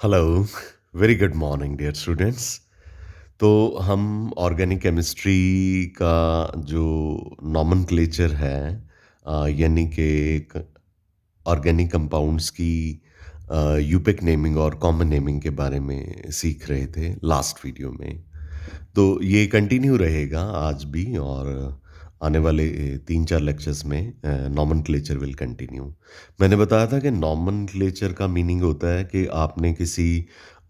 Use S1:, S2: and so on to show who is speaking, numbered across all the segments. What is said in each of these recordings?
S1: Hello, very good morning dear students. तो हम organic chemistry का जो नॉमेनक्लेचर है यानी कि ऑर्गेनिक कंपाउंड्स की यूपिक नेमिंग और कॉमन नेमिंग के बारे में सीख रहे थे लास्ट वीडियो में। तो ये कंटिन्यू रहेगा आज भी और आने वाले 3-4 लेक्चर्स में नॉमेनक्लेचर विल कंटिन्यू। मैंने बताया था कि नॉमेनक्लेचर का मीनिंग होता है कि आपने किसी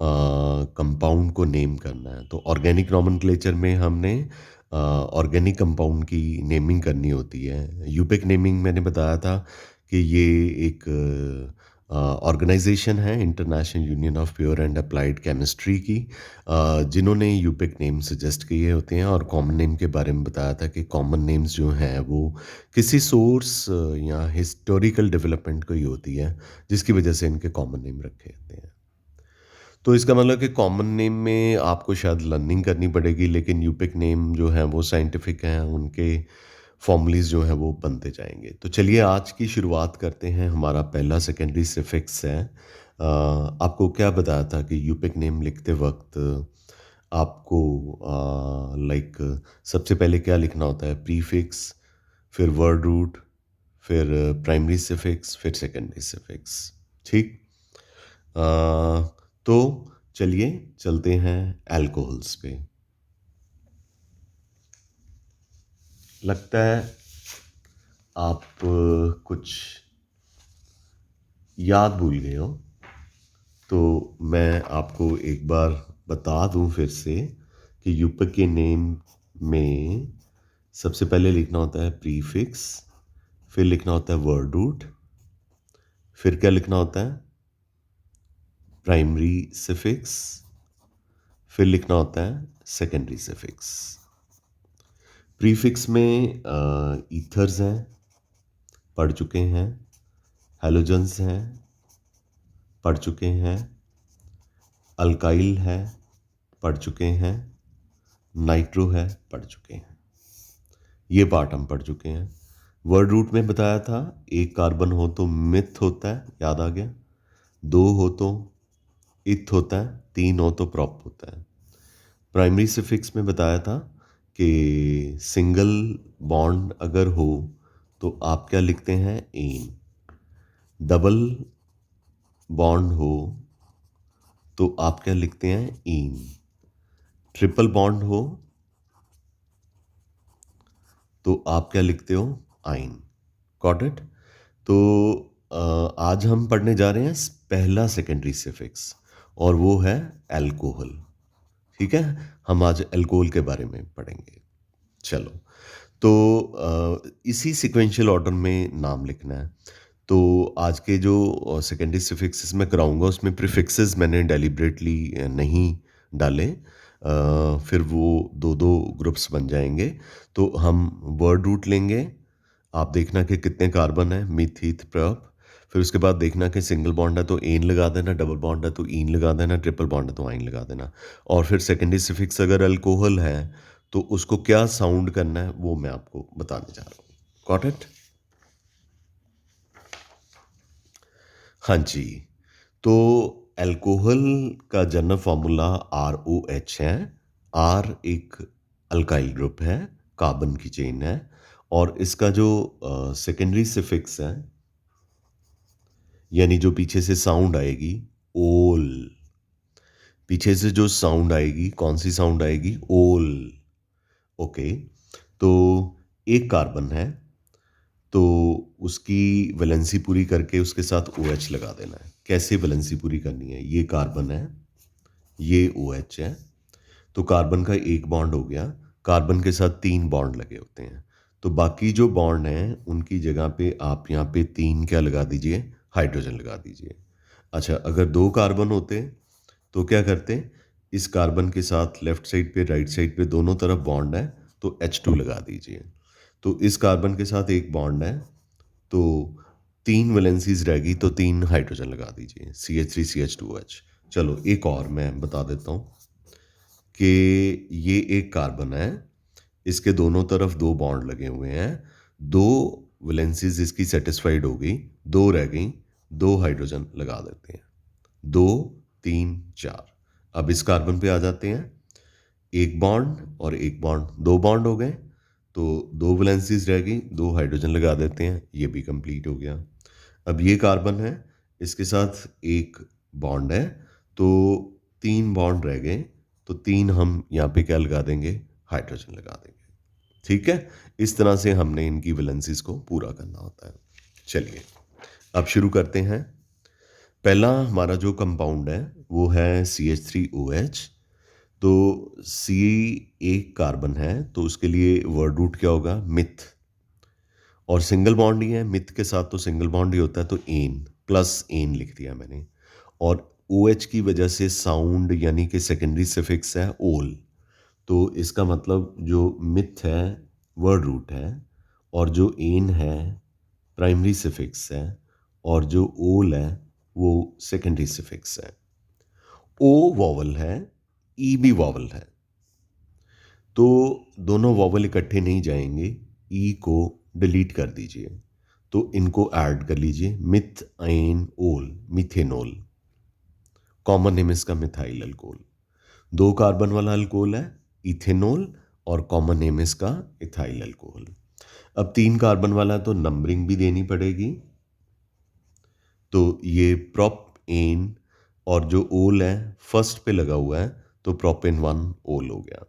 S1: कंपाउंड को नेम करना है। तो ऑर्गेनिक नॉमेनक्लेचर में हमने ऑर्गेनिक कंपाउंड की नेमिंग करनी होती है। यूपिक नेमिंग मैंने बताया था कि ये एक ऑर्गेनाइजेशन है, international union of pure and applied chemistry की, जिन्होंने यूपिक नेम सजेस्ट किए होते हैं। और कॉमन नेम के बारे में बताया था कि कॉमन नेम्स जो हैं वो किसी सोर्स या हिस्टोरिकल डेवलपमेंट को ही होती है, जिसकी वजह से इनके कॉमन नेम रखे होते हैं। तो इसका मतलब कि कॉमन नेम में आपको शायद लर्निंग करनी पड़ेगी, लेकिन यूपिक नेम जो है वो साइंटिफिक हैं, उनके फॉर्मूलीज जो हैं वो बनते जाएंगे। तो चलिए आज की शुरुआत करते हैं। हमारा पहला सेकेंडरी सिफिक्स है। आपको क्या बताया था कि यूपिक नेम लिखते वक्त आपको लाइक सबसे पहले क्या लिखना होता है? प्रीफिक्स, फिर वर्ड रूट, फिर प्राइमरी सिफिक्स, फिर सेकेंडरी सिफिक्स। ठीक। तो चलिए चलते हैं अल्कोहल्स पे। लगता है आप कुछ याद भूल गए हो, तो मैं आपको एक बार बता दूं फिर से कि यूपिक के नेम में सबसे पहले लिखना होता है प्रीफिक्स, फिर लिखना होता है वर्ड रूट, फिर क्या लिखना होता है? प्राइमरी सिफिक्स, फिर लिखना होता है सेकेंडरी सिफिक्स। प्रीफिक्स में ईथर्स हैं, पढ़ चुके हैं। हैलोजन्स हैं, पढ़ चुके हैं। अल्काइल है, पढ़ चुके हैं। नाइट्रो है, पढ़ चुके हैं। ये पार्ट हम पढ़ चुके हैं। वर्ड रूट में बताया था एक कार्बन हो तो मिथ होता है, याद आ गया। दो हो तो इथ होता है, तीन हो तो प्रॉप होता है। प्राइमरी सिफिक्स में बताया था कि सिंगल बॉन्ड अगर हो तो आप क्या लिखते हैं? एन। डबल बॉन्ड हो तो आप क्या लिखते हैं? इन। ट्रिपल बॉन्ड हो तो आप क्या लिखते हो? आइन। Got it? तो आज हम पढ़ने जा रहे हैं पहला सेकेंडरी सिफिक्स, और वो है अल्कोहल। ठीक है, हम आज अल्कोहल के बारे में पढ़ेंगे। चलो, तो इसी सिक्वेंशियल ऑर्डर में नाम लिखना है। तो आज के जो सेकेंडरी सिफिक्सेस मैं कराऊंगा उसमें प्रीफिक्सेस मैंने डेलिबरेटली नहीं डाले, फिर वो दो दो ग्रुप्स बन जाएंगे। तो हम वर्ड रूट लेंगे। आप देखना कि कितने कार्बन है, मिथ ईथ प्रॉप। फिर उसके बाद देखना कि सिंगल बॉन्ड है तो एन लगा देना, डबल बॉन्ड है तो ईन लगा देना, ट्रिपल बॉन्ड है तो आइन लगा देना। और फिर सेकेंडरी सिफिक्स अगर अल्कोहल है तो उसको क्या साउंड करना है वो मैं आपको बताने जा रहा हूँ। Got it? हाँ जी। तो अल्कोहल का जनरल फार्मूला ROH है। आर एक अल्काइल ग्रुप है, कार्बन की चेन है। और इसका जो सेकेंडरी सिफिक्स है, यानी जो पीछे से साउंड आएगी, ओल। पीछे से जो साउंड आएगी, कौन सी साउंड आएगी? ओल। ओके। तो एक कार्बन है तो उसकी वैलेंसी पूरी करके उसके साथ OH लगा देना है। कैसे वैलेंसी पूरी करनी है? ये कार्बन है, ये OH है, तो कार्बन का एक बॉन्ड हो गया। कार्बन के साथ तीन बॉन्ड लगे होते हैं, तो बाकी जो बॉन्ड हैं उनकी जगह पे आप यहाँ पे तीन क्या लगा दीजिए? हाइड्रोजन लगा दीजिए। अच्छा, अगर दो कार्बन होते तो क्या करते? इस कार्बन के साथ लेफ्ट साइड पे राइट साइड पे दोनों तरफ बॉन्ड है तो H2 लगा दीजिए। तो इस कार्बन के साथ एक बॉन्ड है तो तीन वैलेंसीज रहेगी तो तीन हाइड्रोजन लगा दीजिए, CH3CH2OH। चलो एक और मैं बता देता हूँ कि ये एक कार्बन है, इसके दोनों तरफ दो बॉन्ड लगे हुए हैं, दो वैलेंसीज इसकी सेटिस्फाइड हो गई, दो रह गई, दो हाइड्रोजन लगा देते हैं। दो, 3, 4। अब इस कार्बन पे आ जाते हैं, एक बॉन्ड और एक बॉन्ड, 2 बॉन्ड हो गए, तो 2 वैलेंसीज़ रह गई, 2 हाइड्रोजन लगा देते हैं, ये भी कंप्लीट हो गया। अब ये कार्बन है, इसके साथ एक बॉन्ड है, तो 3 बॉन्ड रह गए, तो 3 हम यहाँ पे क्या लगा देंगे? हाइड्रोजन लगा देंगे। ठीक है? इस तरह से हमने इनकी वैलेंसीज़ को पूरा करना होता है। चलिए, अब शुरू करते हैं। पहला हमारा जो कंपाउंड है, वो है CH3OH। तो सी एक कार्बन है, तो उसके लिए वर्ड रूट क्या होगा? मिथ। और सिंगल बॉन्ड ही है, मिथ के साथ तो सिंगल बॉन्ड ही होता है, तो एन, प्लस एन लिख दिया मैंने। और ओ एच की वजह से साउंड यानी कि सेकेंडरी सफिक्स है ओल, तो इसका मतलब जो मिथ है वर्ड रूट है, और जो एन है प्राइमरी सफिक्स है, और जो ओल है वो सेकेंडरी सफिक्स है। ओ वॉवल है, ई भी वॉवल है, तो दोनों वॉवल इकट्ठे नहीं जाएंगे, ई को डिलीट कर दीजिए, तो इनको ऐड कर लीजिए, मिथ आइन ओल, मिथेनोल। कॉमन नेम इसका मिथाइल अल्कोहल। 2 कार्बन वाला अल्कोहल है इथेनॉल, और कॉमन नेम इसका इथाइल अल्कोहल। अब 3 कार्बन वाला है, तो नंबरिंग भी देनी पड़ेगी, तो ये प्रोप एन, और जो ओल है फर्स्ट पे लगा हुआ है, तो प्रोपेन 1 ओल हो गया।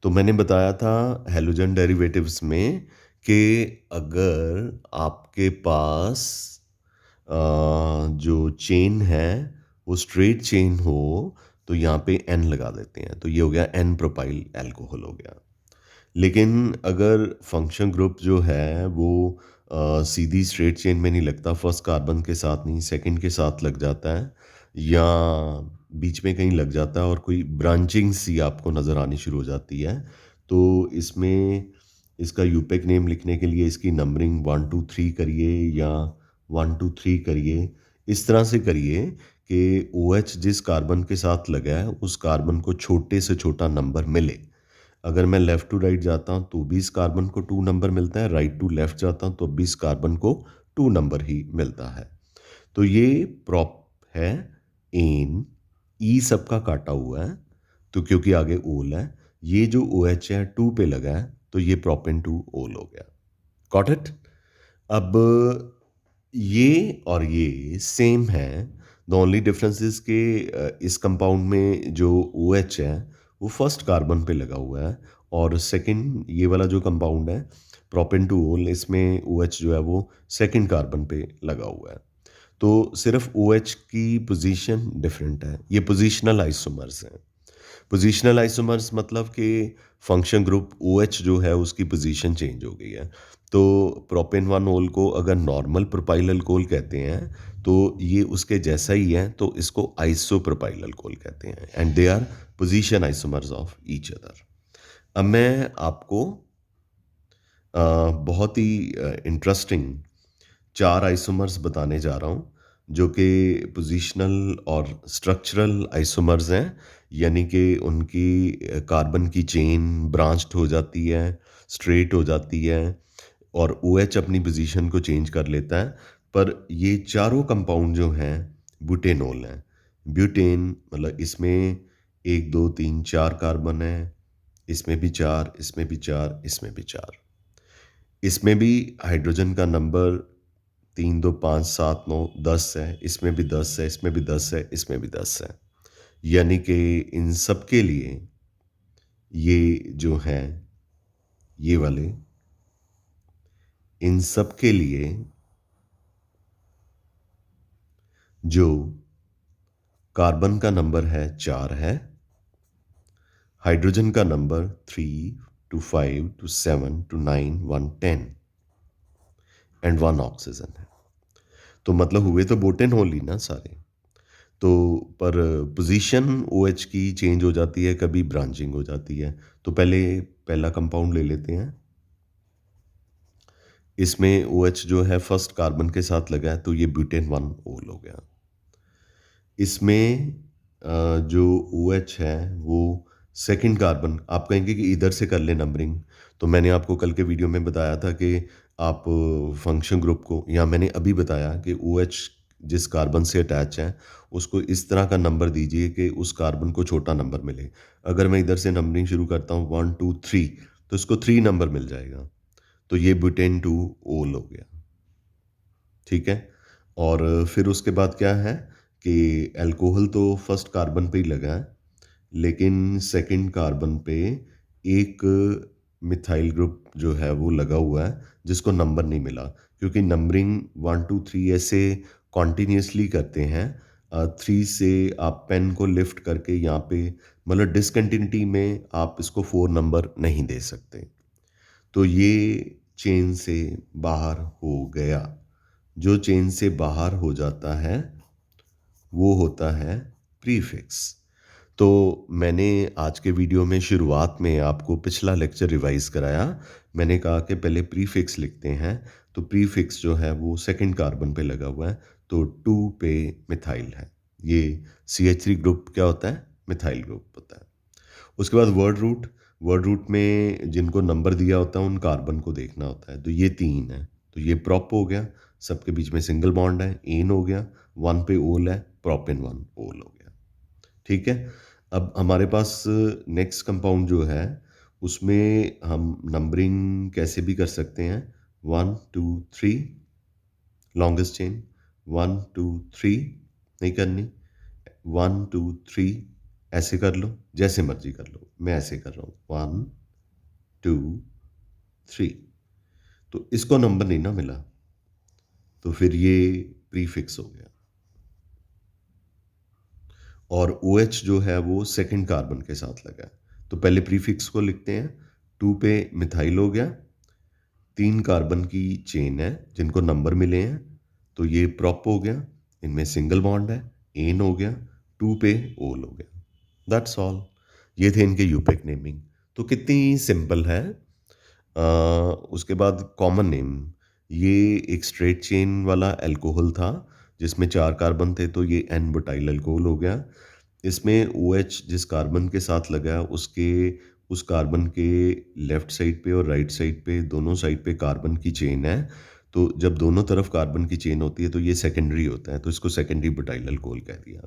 S1: तो मैंने बताया था हेलोजन डेरिवेटिव्स में कि अगर आपके पास जो चेन है वो स्ट्रेट चेन हो, तो यहाँ पे एन लगा देते हैं, तो ये हो गया एन प्रोपाइल अल्कोहल हो गया। लेकिन अगर फंक्शन ग्रुप जो है वो सीधी स्ट्रेट चेन में नहीं लगता, फर्स्ट कार्बन के साथ नहीं, सेकंड के साथ लग जाता है, या बीच में कहीं लग जाता है और कोई ब्रांचिंग सी आपको नज़र आनी शुरू हो जाती है, तो इसमें इसका यूपेक नेम लिखने के लिए इसकी नंबरिंग 1 2 3 करिए, या 1 2 3 करिए। इस तरह से करिए कि OH जिस कार्बन के साथ लगा है उस कार्बन को छोटे से छोटा नंबर मिले। अगर मैं लेफ़्ट टू राइट जाता हूँ तो भी इस कार्बन को 2 नंबर मिलता है, राइट टू लेफ़्ट जाता हूँ तो भी इस कार्बन को 2 नंबर ही मिलता है। तो ये प्रॉप है एन, ई सबका काटा हुआ है, तो क्योंकि आगे ओल है, ये जो OH है 2 पे लगा है, तो ये प्रोपेन 2 ओल हो गया। Got it? अब ये और ये सेम है, द ओनली डिफरेंस इज के इस कंपाउंड में जो OH है वो फर्स्ट कार्बन पे लगा हुआ है, और सेकंड ये वाला जो कंपाउंड है प्रोपेन टू ओल, इसमें OH जो है वो सेकंड कार्बन पे लगा हुआ है। तो सिर्फ OH की पोजीशन डिफरेंट है, ये पोजीशनल आइसोमर्स हैं। पोजीशनल आइसोमर्स मतलब कि फंक्शन ग्रुप OH जो है उसकी पोजीशन चेंज हो गई है। तो प्रोपेन 1 ओल को अगर नॉर्मल प्रोपाइल अल्कोहल कहते हैं, तो ये उसके जैसा ही है, तो इसको आइसोप्रोपाइल अल्कोहल कहते हैं, and they are position isomers of each other. अब मैं आपको बहुत ही इंटरेस्टिंग 4 आइसोमर्स बताने जा रहा हूँ, जो कि पोजीशनल और स्ट्रक्चरल आइसोमर्स हैं, यानी कि उनकी कार्बन की चेन ब्रांच्ड हो जाती है, स्ट्रेट हो जाती है, और OH अपनी पोजीशन को चेंज कर लेता है। पर ये चारों कंपाउंड जो हैं ब्यूटेनॉल हैं। ब्यूटेन मतलब इसमें 1 2 3 4 कार्बन है, इसमें भी 4, इसमें भी 4, इसमें भी 4। इसमें भी हाइड्रोजन का नंबर 3 2 5 7 9 10 है, इसमें भी 10 है, इसमें भी 10 है, इसमें भी 10 है। यानी कि इन सब के लिए ये जो हैं ये वाले, इन सब के लिए जो कार्बन का नंबर है 4 है, हाइड्रोजन का number 3 to 5 to 7 to 9 1 10 and 1 oxygen है। तो मतलब हुए तो बोटेन होल ही ना सारे। तो पर पोजीशन OH की चेंज हो जाती है, कभी ब्रांचिंग हो जाती है। तो पहले पहला कंपाउंड ले लेते हैं। इसमें OH जो है फर्स्ट कार्बन के साथ लगा है, तो ये ब्यूटेन 1 ओल हो गया। इसमें जो OH है वो सेकंड कार्बन, आप कहेंगे कि इधर से कर ले नंबरिंग, तो मैंने आपको कल के वीडियो में बताया था कि आप फंक्शन ग्रुप को, या मैंने अभी बताया कि OH जिस कार्बन से अटैच है उसको इस तरह का नंबर दीजिए कि उस कार्बन को छोटा नंबर मिले। अगर मैं इधर से नंबरिंग शुरू करता हूँ 1 2 3 तो इसको 3 नंबर मिल जाएगा। तो ये ब्यूटेन 2 ओल हो गया। ठीक है। और फिर उसके बाद क्या है कि अल्कोहल तो फर्स्ट कार्बन पे ही लगा है, लेकिन सेकंड कार्बन पे एक मिथाइल ग्रुप जो है वो लगा हुआ है जिसको नंबर नहीं मिला, क्योंकि नंबरिंग 1 2 3 ऐसे कॉन्टिन्यूसली करते हैं। 3 से आप पेन को लिफ्ट करके यहाँ पे मतलब डिसकंटिन्यूटी में आप इसको 4 नंबर नहीं दे सकते। तो ये चेन से बाहर हो गया। जो चेन से बाहर हो जाता है वो होता है प्रीफिक्स। तो मैंने आज के वीडियो में शुरुआत में आपको पिछला लेक्चर रिवाइज कराया। मैंने कहा कि पहले प्रीफिक्स लिखते हैं। तो प्रीफिक्स जो है वो सेकंड कार्बन पे लगा हुआ है, तो 2 पे मिथाइल है। ये CH3 ग्रुप क्या होता है? मिथाइल ग्रुप होता है। उसके बाद वर्ड रूट में जिनको नंबर दिया होता है उन कार्बन को देखना होता है। तो ये 3 है, तो ये प्रॉप हो गया, सबके बीच में सिंगल बॉन्ड है, एन हो गया, 1 पे ओल है, प्रोपेन 1 ओल हो गया। ठीक है। अब हमारे पास नेक्स्ट कंपाउंड जो है उसमें हम नंबरिंग कैसे भी कर सकते हैं। 1 2 3 लॉन्गेस्ट चेन, 1 2 3 नहीं करनी, 1 2 3 ऐसे कर लो, जैसे मर्जी कर लो, मैं ऐसे कर रहा हूँ 1 2 3। तो इसको नंबर नहीं ना मिला, तो फिर ये प्रीफिक्स हो गया। और OH जो है वो सेकंड कार्बन के साथ लगा है। तो पहले प्रीफिक्स को लिखते हैं। 2 पे मिथाइल हो गया, 3 कार्बन की चेन है जिनको नंबर मिले हैं, तो ये प्रॉप हो गया, इनमें सिंगल बॉन्ड है, एन हो गया, 2 पे ओल हो गया। That's all. ये थे इनके यूपेक नेमिंग। तो कितनी सिंपल है। उसके बाद कॉमन नेम, ये एक स्ट्रेट चेन वाला अल्कोहल था जिसमें 4 कार्बन थे, तो ये एन बुटाइल अल्कोहल हो गया। इसमें OH जिस कार्बन के साथ लगा है उसके उस कार्बन के लेफ्ट साइड पे और राइट साइड पे दोनों साइड पे कार्बन की चेन है। तो जब दोनों तरफ कार्बन की चेन होती है तो ये सेकेंडरी होता है, तो इसको सेकेंडरी बुटाइल अल्कोहल कह दिया।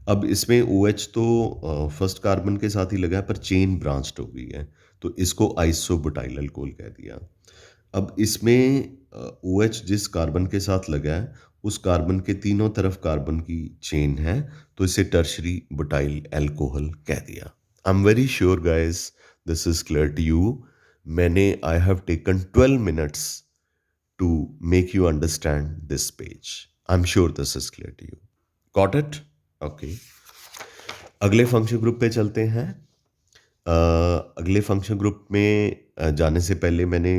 S1: अब इसमें OH तो फर्स्ट कार्बन के साथ ही लगा है पर चेन ब्रांच्ड हो गई है, तो इसको आइसोबुटाइल अल्कोहल कह दिया। अब इसमें OH जिस कार्बन के साथ लगा है उस कार्बन के तीनों तरफ कार्बन की चेन है, तो इसे टर्शरी बुटाइल अल्कोहल कह दिया। I am very sure guys this is clear to you. मैंने I have taken 12 minutes to make you understand this page. I am sure this is clear to you. Got it? Okay. अगले function group पे चलते हैं। अगले function group में जाने से पहले मैंने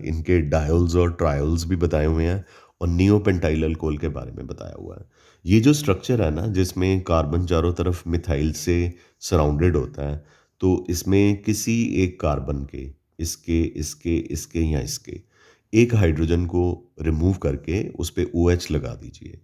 S1: इनके डायोल्स और ट्रायोल्स भी बताए हुए हैं और नियोपेंटाइल अल्कोहल के बारे में बताया हुआ है। ये जो स्ट्रक्चर है ना जिसमें कार्बन चारों तरफ मिथाइल से सराउंडेड होता है, तो इसमें किसी एक कार्बन के इसके इसके इसके या इसके एक हाइड्रोजन को रिमूव करके उस पर OH लगा दीजिए।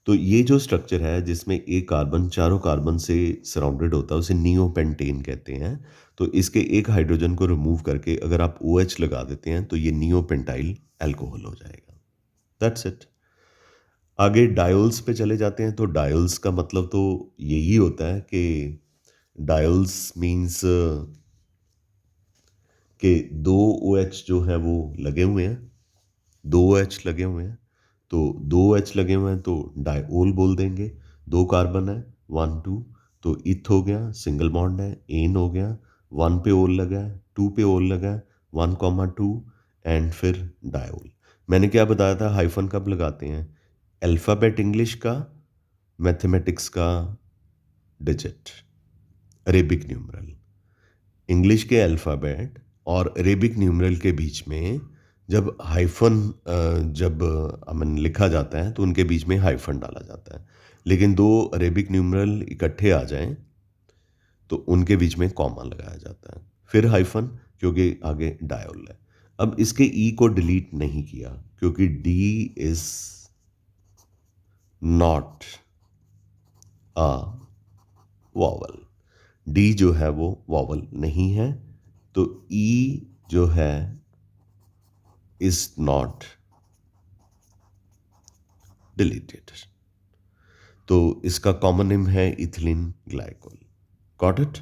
S1: तो ये जो स्ट्रक्चर है जिसमें एक कार्बन चारों कार्बन से सराउंडेड होता है उसे नियोपेंटेन कहते हैं। तो इसके एक हाइड्रोजन को रिमूव करके अगर आप OH लगा देते हैं तो ये नियोपेंटाइल अल्कोहल हो जाएगा। That's it. आगे डायोल्स पे चले जाते हैं। तो डायोल्स का मतलब तो यही होता है कि डायोल्स मीन्स कि 2 OH जो है वो लगे हुए हैं, 2 OH लगे हुए हैं। तो 2 OH लगे हुए हैं तो डायोल बोल देंगे। 2 कार्बन है, 1 2, तो इथ हो गया, सिंगल बॉन्ड है, एन हो गया, 1 पे ओल लगा है, 2 पे ओल लगा है, 1,2 एंड फिर डायोल। मैंने क्या बताया था, हाइफन कब लगाते हैं? अल्फ़ाबेट इंग्लिश का, मैथमेटिक्स का डिजिट, अरेबिक न्यूमरल। इंग्लिश के अल्फ़ाबेट और अरेबिक न्यूमरल के बीच में जब हाइफन जब अमन लिखा जाता है तो उनके बीच में हाइफन डाला जाता है। लेकिन 2 अरेबिक न्यूमरल इकट्ठे आ जाएं तो उनके बीच में कॉमा लगाया जाता है, फिर हाइफन, क्योंकि आगे डायोल है। अब इसके ई को डिलीट नहीं किया क्योंकि D is not a vowel. D जो है वो वॉवल नहीं है, तो ई जो है इज नॉट डिलीटेड। तो इसका कॉमन नेम है इथिलीन ग्लाइकोल। Got it?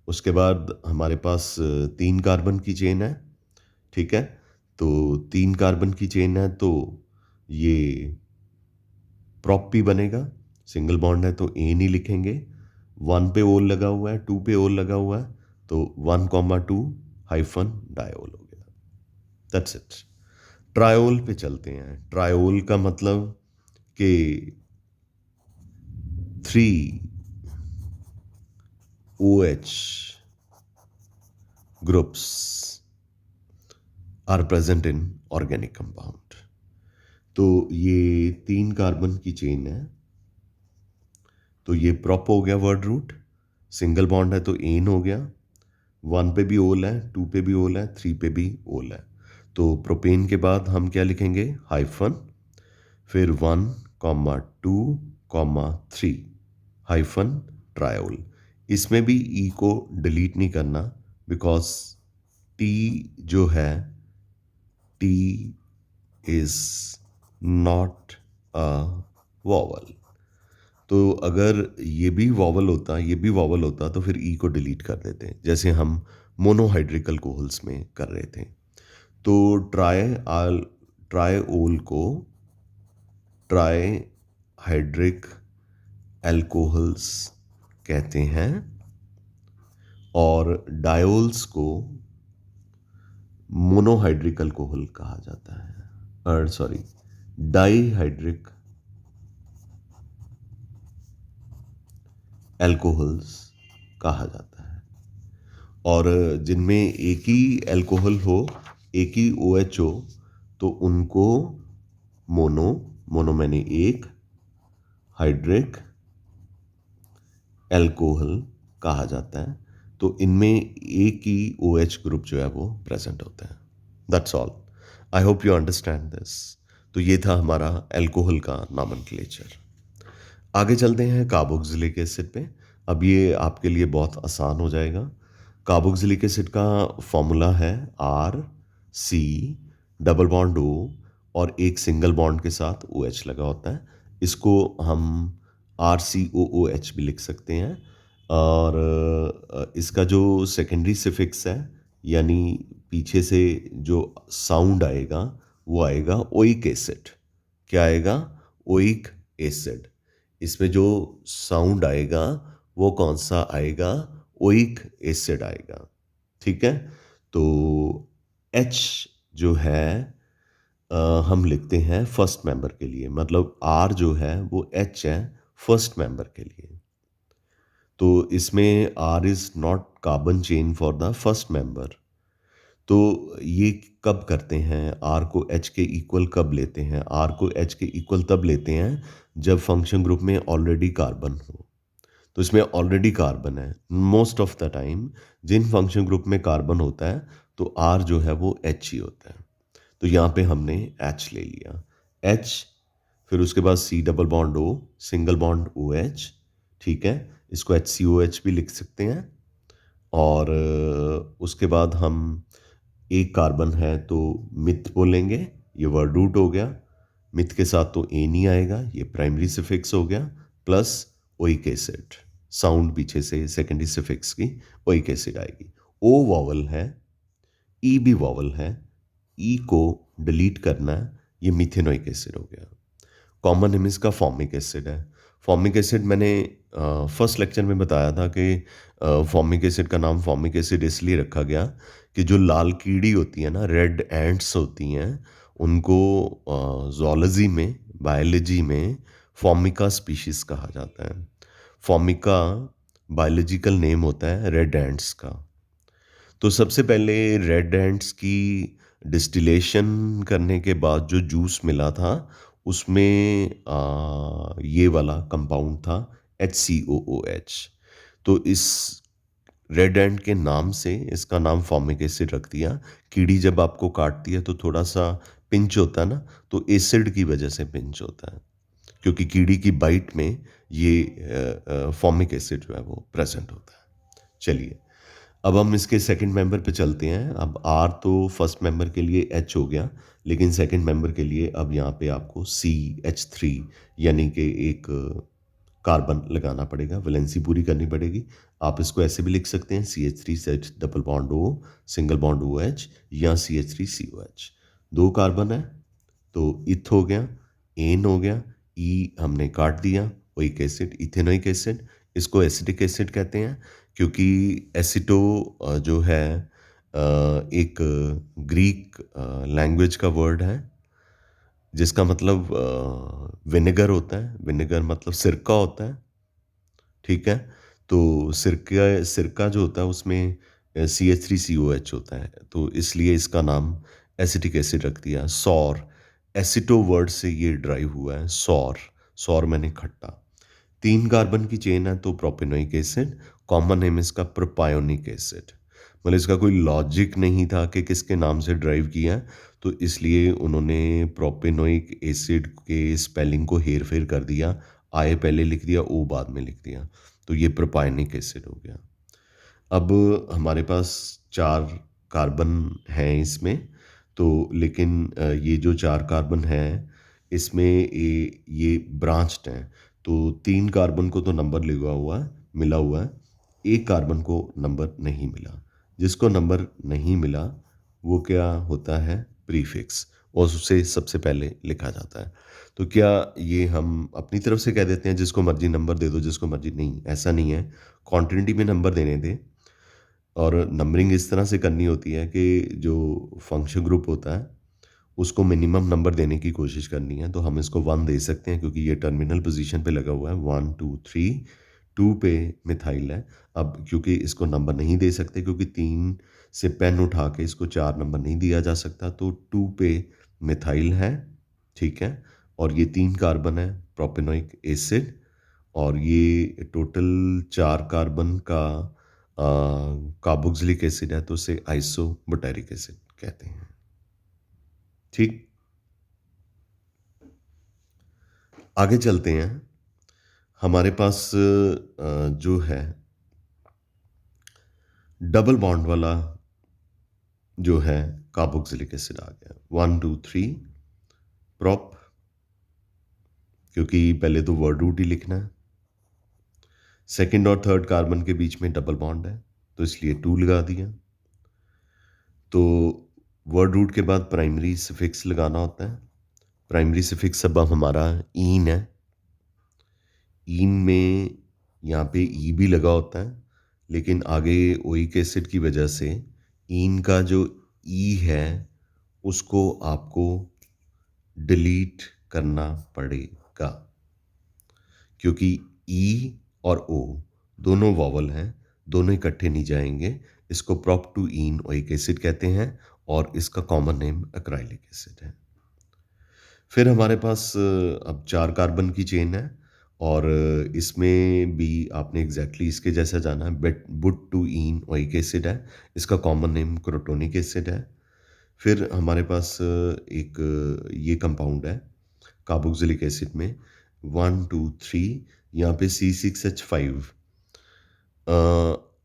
S1: उसके बाद हमारे पास 3 कार्बन की चेन है, ठीक है? तो 3 कार्बन की चेन है तो ये प्रॉप पी बनेगा। सिंगल बॉन्ड है तो ए नहीं लिखेंगे। 1 पे ओल लगा हुआ है, 2 पे ओल लगा हुआ है, तो 1,2 हाइफन डायोल हो गया। That's it. ट्रायोल पे चलते हैं। ट्रायोल का मतलब कि 3 OH groups are present in organic compound. तो ये 3 कार्बन की चेन है, तो ये प्रॉप हो गया वर्ड रूट। सिंगल बॉन्ड है तो एन हो गया। 1 पे भी ओल है, 2 पे भी ओल है, 3 पे भी ओल है। तो प्रोपेन के बाद हम क्या लिखेंगे? हाइफन, फिर 1,2,3 हाइफन ट्रायोल। इसमें भी ई को डिलीट नहीं करना, बिकॉज टी जो है, T is not a vowel. तो अगर ये भी वॉवल होता, ये भी वॉवल होता, तो फिर ई को डिलीट कर देते, जैसे हम मोनोहाइड्रिक अल्कोहल्स में कर रहे थे। तो ट्रायोल को ट्राई हाइड्रिक एल्कोहल्स कहते हैं, और डायोल्स को मोनोहाइड्रिक अल्कोहल कहा जाता है, और सॉरी, डाईहाइड्रिक एल्कोहल्स कहा जाता है। और जिनमें एक ही एल्कोहल हो, एक ही OH हो, तो उनको मोनो मैंने एक, हाइड्रिक एल्कोहल कहा जाता है। तो इनमें एक ही OH ग्रुप जो है वो प्रेजेंट होता है। That's all. I hope you understand this. तो ये था हमारा एल्कोहल का नॉमेनक्लेचर। आगे चलते हैं कार्बोक्सिलिक एसिड पे। अब ये आपके लिए बहुत आसान हो जाएगा। कार्बोक्सिलिक एसिड का फॉर्मूला है RC डबल बॉन्ड O और एक सिंगल बॉन्ड के साथ OH लगा होता है। इसको हम RCOOH भी लिख सकते हैं। और इसका जो सेकेंडरी सिफिक्स है, यानी पीछे से जो साउंड आएगा, वो आएगा ओइक एसिड। क्या आएगा? Oic acid. इसमें जो साउंड आएगा वो कौन सा आएगा? ओइक एसिड आएगा, ठीक है? तो H जो है हम लिखते हैं फर्स्ट मेंबर के लिए, मतलब R जो है वो H है फर्स्ट मेंबर के लिए। तो इसमें R is not carbon chain for the first member. तो ये कब करते हैं? R को H के इक्वल कब लेते हैं? R को H के इक्वल तब लेते हैं जब फंक्शन ग्रुप में ऑलरेडी कार्बन हो। तो इसमें ऑलरेडी कार्बन है। मोस्ट ऑफ द टाइम जिन फंक्शन ग्रुप में कार्बन होता है तो R जो है वो H ही होता है। तो यहाँ पे हमने H ले लिया, H, फिर उसके बाद C double bond O, single bond OH, ठीक है? इसको HCOH भी लिख सकते हैं। और उसके बाद हम एक कार्बन है तो मिथ बोलेंगे, ये वर्ड रूट हो गया। मिथ के साथ तो ए नहीं आएगा, ये प्राइमरी सिफिक्स हो गया, प्लस ओइक एसिड, साउंड पीछे से सेकेंडरी सिफिक्स की ओइक एसिड आएगी। ओ वॉवल है, ई भी वॉवल है, ई को डिलीट करना है, ये मिथेनोइक एसिड हो गया। कॉमन नेम इसका फॉर्मिक एसिड है। फॉर्मिक एसिड मैंने फर्स्ट लेक्चर में बताया था कि फॉर्मिक एसिड का नाम फॉर्मिक एसिड इसलिए रखा गया कि जो लाल कीड़ी होती है ना, रेड एंट्स होती हैं, उनको जोलॉजी में, बायोलॉजी में फॉर्मिका स्पीशीज कहा जाता है। फॉर्मिका बायोलॉजिकल नेम होता है रेड एंट्स का। तो सबसे पहले रेड एंट्स की डिस्टिलेशन करने के बाद जो जूस मिला था, उसमें ये वाला कंपाउंड था HCOOH। तो इस रेड एंट के नाम से इसका नाम फॉर्मिक एसिड रख दिया। कीड़ी जब आपको काटती है तो थोड़ा सा पिंच होता है ना, तो एसिड की वजह से पिंच होता है, क्योंकि कीड़ी की बाइट में ये फॉर्मिक एसिड जो है वो प्रेजेंट होता है। चलिए अब हम इसके सेकंड मेंबर पे चलते हैं। अब आर तो फर्स्ट मेंबर के लिए एच हो गया, लेकिन सेकंड मेंबर के लिए अब यहाँ पे आपको CH3 यानी कि एक कार्बन लगाना पड़ेगा, वैलेंसी पूरी करनी पड़ेगी। आप इसको ऐसे भी लिख सकते हैं CH3 set double bond O single bond OH या CH3 COH। दो कार्बन है तो इथ हो गया, एन हो गया, ई हमने काट दिया, ओइक एसिड इथेनोइक एसिड। इसको एसिटिक एसिड कहते हैं क्योंकि एसिटो जो है एक ग्रीक लैंग्वेज का वर्ड है जिसका मतलब विनेगर होता है। विनेगर मतलब सिरका होता है, ठीक है। तो सिरका सिरका जो होता है उसमें CH3COH होता है, तो इसलिए इसका नाम एसिटिक एसिड रख दिया। सौर, एसिटो वर्ड से ये ड्राइव हुआ है, सौर। सौर मैंने खट्टा। 3 कार्बन की चेन है तो प्रोपेनोइक एसिड, कॉमन नेम इसका प्रोपायोनिक एसिड। मतलब इसका कोई लॉजिक नहीं था कि किसके नाम से ड्राइव किया है, तो इसलिए उन्होंने प्रोपेनोइक एसिड के स्पेलिंग को हेर फेर कर दिया, आए पहले लिख दिया, ओ बाद में लिख दिया, तो ये प्रोपायोनिक एसिड हो गया। अब हमारे पास 4 कार्बन हैं इसमें, तो लेकिन ये जो 4 कार्बन हैं इसमें ये ब्रांच्ड हैं, तो 3 कार्बन को तो नंबर मिला हुआ है, एक कार्बन को नंबर नहीं मिला। जिसको नंबर नहीं मिला वो क्या होता है, प्रीफिक्स, और उसे सबसे पहले लिखा जाता है। तो क्या ये हम अपनी तरफ से कह देते हैं जिसको मर्जी नंबर दे दो, जिसको मर्जी, नहीं, ऐसा नहीं है। क्वांटिटी में नंबर देने दें, और नंबरिंग इस तरह से करनी होती है कि जो फंक्शन ग्रुप होता है उसको मिनिमम नंबर देने की कोशिश करनी है। तो हम इसको 1 दे सकते हैं क्योंकि ये टर्मिनल पोजीशन पे लगा हुआ है, 1 2 3, 2 पे मिथाइल है। अब क्योंकि इसको नंबर नहीं दे सकते क्योंकि 3 से पेन उठा के इसको 4 नंबर नहीं दिया जा सकता, तो 2 पे मिथाइल है, ठीक है। और ये 3 कार्बन है, प्रोपेनोइक एसिड, और ये टोटल 4 कार्बन का कार्बोक्सिलिक एसिड है, तो उसे आइसोबुटाइरिक एसिड कहते हैं, ठीक। आगे चलते हैं। हमारे पास जो है डबल बॉन्ड वाला जो है कार्बोक्सिलिक एसिड आ गया, 1 2 3 प्रोप, क्योंकि पहले तो वर्ड रूट ही लिखना है। सेकंड और थर्ड कार्बन के बीच में डबल बॉन्ड है तो इसलिए 2 लगा दिया। तो वर्ड रूट के बाद प्राइमरी सफिक्स लगाना होता है। प्राइमरी सफिक्स अब हमारा ईन है। ईन में यहाँ पे ई भी लगा होता है, लेकिन आगे ओइक एसिड की वजह से ईन का जो ई है उसको आपको डिलीट करना पड़ेगा, क्योंकि ई और ओ दोनों वॉवल हैं, दोनों इकट्ठे नहीं जाएंगे। इसको prop two ene oic acid कहते हैं और इसका कॉमन नेम एक्राइलिक एसिड है। फिर हमारे पास अब 4 कार्बन की चेन है, और इसमें भी आपने एग्जैक्टली इसके जैसा जाना है। बेट बुट टू ईन ओइक एसिड है, इसका कॉमन नेम क्रोटोनिक एसिड है। फिर हमारे पास एक ये कंपाउंड है कार्बोक्सिलिक एसिड में, 1 2 3, यहाँ पे C6H5।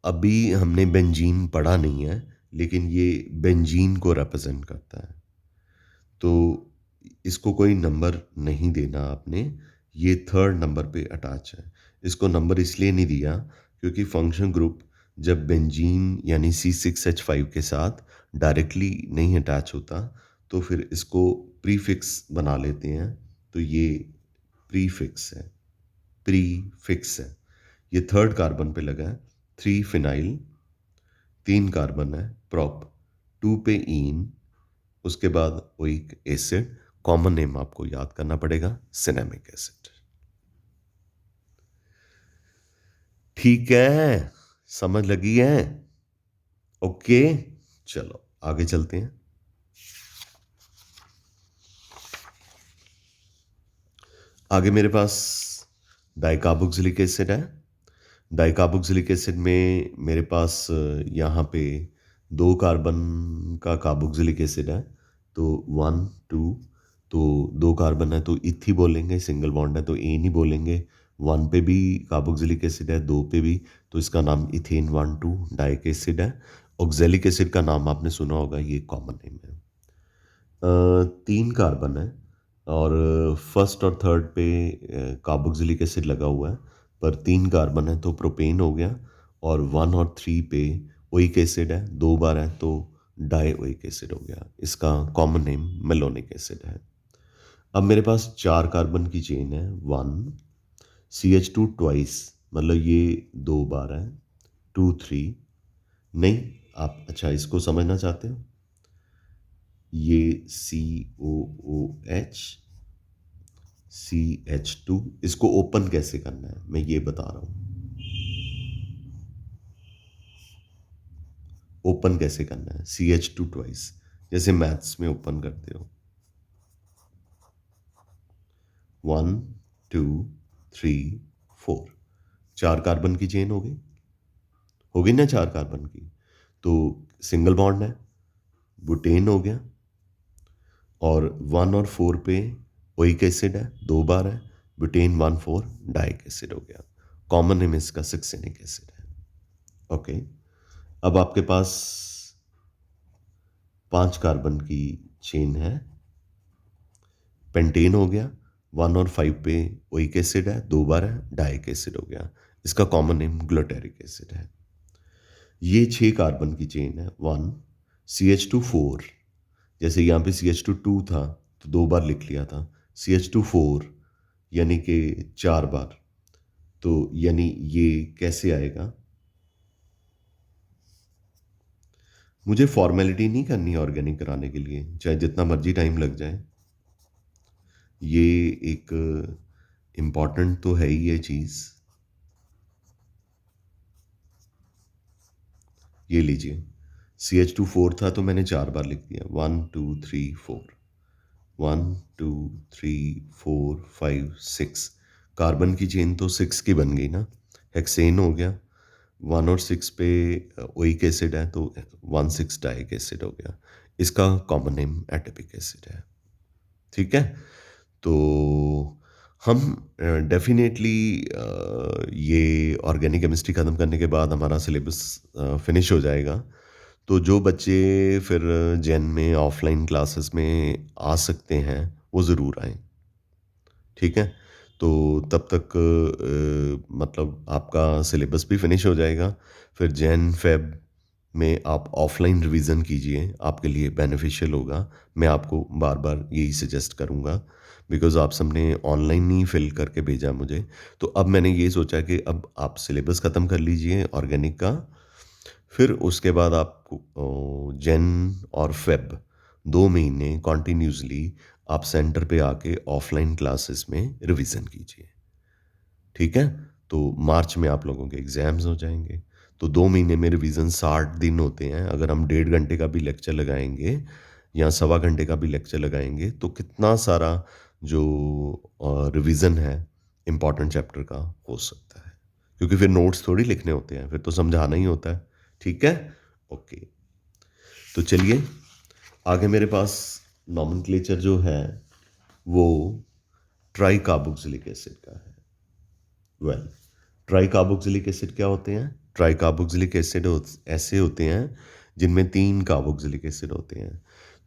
S1: अभी हमने बेंजीन पढ़ा नहीं है, लेकिन ये बेंजीन को रिप्रेजेंट करता है, तो इसको कोई नंबर नहीं देना आपने। ये थर्ड नंबर पे अटैच है। इसको नंबर इसलिए नहीं दिया क्योंकि फंक्शन ग्रुप जब बेंजीन यानी C6H5 के साथ डायरेक्टली नहीं अटैच होता तो फिर इसको प्रीफिक्स बना लेते हैं, तो ये प्रीफिक्स है, प्रीफिक्स है। ये थर्ड कार्बन पे लगा है, 3 फिनाइल, 3 कार्बन है, प्रोप, 2 पे ईन, उसके बाद ओइक एसिड, कॉमन नेम आपको याद करना पड़ेगा, सिनेमिक एसिड। ठीक है, समझ लगी है? ओके, चलो आगे चलते हैं। आगे मेरे पास डाइकार्बोक्सिलिक एसिड है। डाइकार्बोक्सिलिक एसिड में मेरे पास यहाँ पे 2 कार्बन का कार्बोक्सिलिक एसिड है, तो 1 2, तो 2 कार्बन है तो इथ ही बोलेंगे, सिंगल बॉन्ड है तो एन ही बोलेंगे। 1 पे भी कार्बोक्सिलिक एसिड है, 2 पे भी, तो इसका नाम इथेन 1,2 डाइक एसिड है। ऑक्जेलिक एसिड का नाम आपने सुना होगा, ये कॉमन नेम है। 3 कार्बन है और फर्स्ट और थर्ड पे कार्बोक्सिलिक एसिड लगा हुआ है, पर 3 कार्बन है तो प्रोपेन हो गया, और 1 और 3 पे ओइक एसिड है, 2 बार है तो डाई ओइक एसिड हो गया। इसका कॉमन नेम मेलोनिक एसिड है। अब मेरे पास 4 कार्बन की चेन है, 1 CH2 ट्वाइस, मतलब ये 2 बार है, 2 3, नहीं, आप अच्छा इसको समझना चाहते हो, ये COOH CH2, इसको ओपन कैसे करना है मैं ये बता रहा हूँ। ओपन कैसे करना है CH2 ट्वाइस, जैसे मैथ्स में ओपन करते हो, 1 2 3 4, 4 कार्बन की चेन हो गई ना 4 कार्बन की, तो सिंगल बॉन्ड है, बुटेन हो गया, और 1 और 4 पे ओइक एसिड है, 2 बार है, बुटेन 1,4 डाइक एसिड हो गया। कॉमन नेम इसका सक्सेनिक एसिड है। ओके, अब आपके पास 5 कार्बन की चेन है, पेंटेन हो गया, 1 और 5 पे ओइक एसिड है, 2 बार है, डाइक एसिड हो गया। इसका कॉमन नेम ग्लूटारिक एसिड है। ये 6 कार्बन की चेन है, 1 CH2 4, जैसे यहाँ पे CH2 था तो 2 बार लिख लिया था, CH2 4 यानी कि 4 बार, तो यानी ये कैसे आएगा। मुझे फॉर्मेलिटी नहीं करनी ऑर्गेनिक कराने के लिए, चाहे जितना मर्जी टाइम लग जाए, ये एक इम्पॉर्टेंट तो है ही ये चीज़। ये लीजिए, CH2 4 था तो मैंने 4 बार लिख दिया, 1 2 3 4, 1 2 3 4 5 6, कार्बन की चेन तो 6 की बन गई ना, हेक्सेन हो गया, 1 और 6 पे ओइक एसिड है तो 1,6 डाइक एसिड हो गया। इसका कॉमन नेम एटिपिक एसिड है। ठीक है, तो हम डेफिनेटली ये ऑर्गेनिक केमिस्ट्री ख़त्म करने के बाद हमारा सिलेबस फिनिश हो जाएगा। तो जो बच्चे फिर जैन में ऑफलाइन क्लासेस में आ सकते हैं वो ज़रूर आएँ। ठीक है, तो तब तक मतलब आपका सिलेबस भी फिनिश हो जाएगा। फिर जैन फेब में आप ऑफलाइन रिवीजन कीजिए, आपके लिए बेनिफिशियल होगा। मैं आपको बार बार यही सजेस्ट करूँगा, बिकॉज़ आप सबने ऑनलाइन नहीं फिल करके भेजा मुझे, तो अब मैंने ये सोचा कि अब आप सिलेबस ख़त्म कर लीजिए ऑर्गेनिक का, फिर उसके बाद आपको जैन और फेब 2 महीने कॉन्टिन्यूसली आप सेंटर पे आके ऑफलाइन क्लासेस में रिवीजन कीजिए। ठीक है, तो मार्च में आप लोगों के एग्ज़ाम्स हो जाएंगे, तो 2 महीने में रिवीजन 60 दिन होते हैं। अगर हम 1.5 घंटे का भी लेक्चर लगाएंगे या 1.25 घंटे का भी लेक्चर लगाएंगे तो कितना सारा जो रिवीजन है इम्पॉर्टेंट चैप्टर का हो सकता है, क्योंकि फिर नोट्स थोड़ी लिखने होते हैं, फिर तो समझाना ही होता है। ठीक है, ओके, तो चलिए आगे मेरे पास नॉमेनक्लेचर जो है वो ट्राई कार्बोक्सिलिक एसिड का है। वेल, ट्राई कार्बोक्सिलिक एसिड क्या होते हैं? ट्राई कार्बोक्सिलिक एसिड ऐसे होते हैं जिनमें 3 कार्बोक्सिलिक एसिड होते हैं।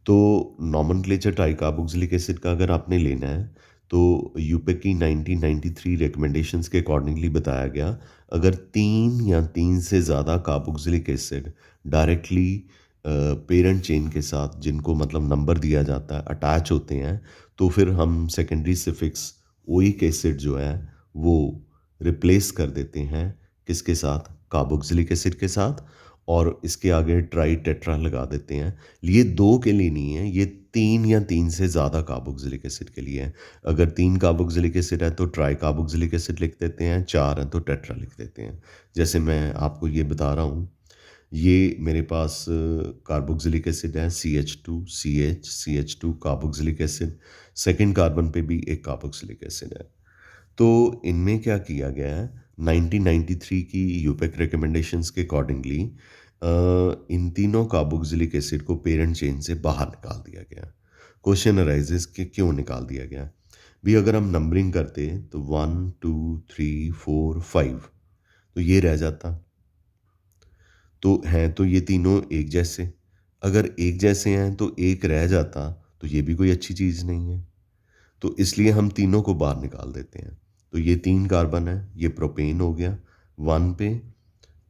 S1: तो नॉमेनक्लेचर ट्राई कार्बोक्सिलिक एसिड का अगर आपने लेना है तो यूपे की 1993 रिकमेंडेशंस के अकॉर्डिंगली बताया गया, अगर 3 या 3 से ज़्यादा carboxylic acid directly parent chain के साथ, जिनको मतलब नंबर दिया जाता है, अटैच होते हैं, तो फिर हम सेकेंडरी सिफिक्स ओइक एसिड जो है वो रिप्लेस कर देते हैं किसके साथ? कार्बोक्सिलिक एसिड के साथ, और इसके आगे ट्राई टेट्रा लगा देते हैं। ये 2 के लिए नहीं है, ये 3 या 3 से ज़्यादा कार्बोक्सिलिक एसिड के लिए है। अगर 3 कार्बोक्सिलिक एसिड है तो ट्राई कार्बोक्सिलिक एसिड लिख देते हैं, 4 है तो टेट्रा लिख देते हैं। जैसे मैं आपको ये बता रहा हूँ, ये मेरे पास कार्बोक्सिलिक एसिड है, CH2CH, CH2 carboxylic acid, second carbon पे भी एक कार्बोक्सिलिक एसिड है। तो इनमें क्या किया गया है, 1993 की यूपेक रिकमेंडेशंस के अकॉर्डिंगली इन तीनों कार्बोक्सिलिक एसिड को पेरेंट चेन से बाहर निकाल दिया गया। क्वेश्चन अराइजेस कि क्यों निकाल दिया गया? भी अगर हम नंबरिंग करते तो 1 2 3 4 5, तो ये रह जाता। तो हैं तो ये तीनों एक जैसे, अगर एक जैसे हैं तो एक रह जाता, तो ये भी कोई अच्छी चीज़ नहीं है। तो इसलिए हम तीनों को बाहर निकाल देते हैं। तो ये 3 कार्बन है, ये प्रोपेन हो गया, 1 पे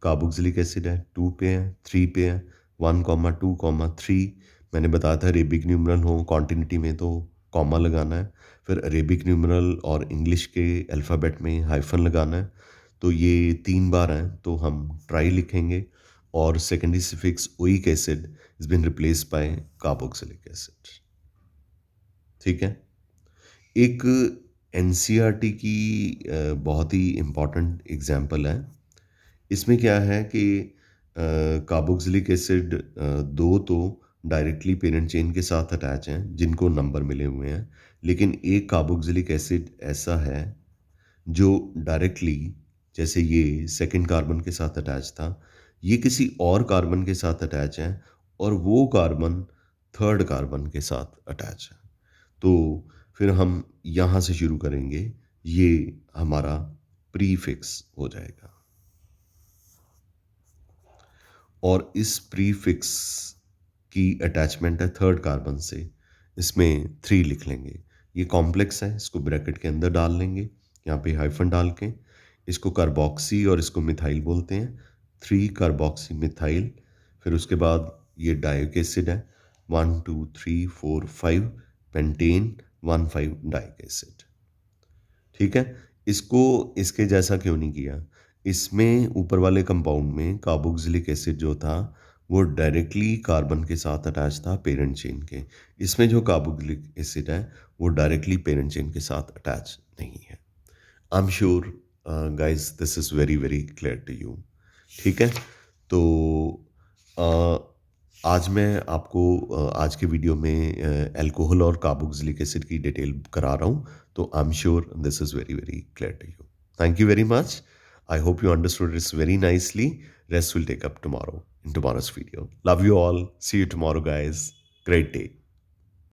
S1: कार्बोक्सिलिक एसिड है, 2 पे है, 3 पे है, 1, 2, 3। मैंने बताया था अरेबिक न्यूमेरल हो कॉन्टिन्यूटी में तो कॉमा लगाना है, फिर अरेबिक न्यूमेरल और इंग्लिश के अल्फ़ाबेट में हाइफ़न लगाना है। तो ये 3 बार हैं, तो हम ट्राई लिखेंगे और secondary suffix oic acid is been replaced by carboxylic acid. ठीक है? एक एनसीईआरटी की बहुत ही इम्पोर्टेंट एग्जांपल है। इसमें क्या है कि कार्बोक्सिलिक एसिड दो तो डायरेक्टली पेरेंट चेन के साथ अटैच हैं जिनको नंबर मिले हुए हैं, लेकिन एक कार्बोक्सिलिक एसिड ऐसा है जो डायरेक्टली, जैसे ये सेकंड कार्बन के साथ अटैच था, ये किसी और कार्बन के साथ अटैच है और वो कार्बन थर्ड कार्बन के साथ अटैच है। तो फिर हम यहाँ से शुरू करेंगे, ये हमारा प्रीफिक्स हो जाएगा और इस प्रीफिक्स की अटैचमेंट है थर्ड कार्बन से, इसमें 3 लिख लेंगे। ये कॉम्प्लेक्स है, इसको ब्रैकेट के अंदर डाल लेंगे, यहाँ पे हाइफन डाल के। इसको कार्बोक्सी और इसको मिथाइल बोलते हैं, 3 कार्बोक्सी मिथाइल। फिर उसके बाद ये डाइक एसिड है, 1 2 3 4 5 पेंटेन 1 5 डाइक एसिड। ठीक है? इसको इसके जैसा क्यों नहीं किया? इसमें ऊपर वाले कंपाउंड में कार्बोक्सिलिक एसिड जो था, वो डायरेक्टली कार्बन के साथ अटैच था पेरेंट चेन के। इसमें जो कार्बोक्सिलिक एसिड है, वो डायरेक्टली पेरेंट चेन के साथ अटैच नहीं है। I am sure guys this is very very clear to you. ठीक है? तो अ, आज मैं आपको आज के वीडियो में अल्कोहल और कार्बोक्सिलिक एसिड की डिटेल करा रहा हूँ, तो I am sure this is very very clear to you. Thank you very much. I hope you understood this very nicely. Rest will take up tomorrow in tomorrow's video. Love you all. See you tomorrow, guys. Great day.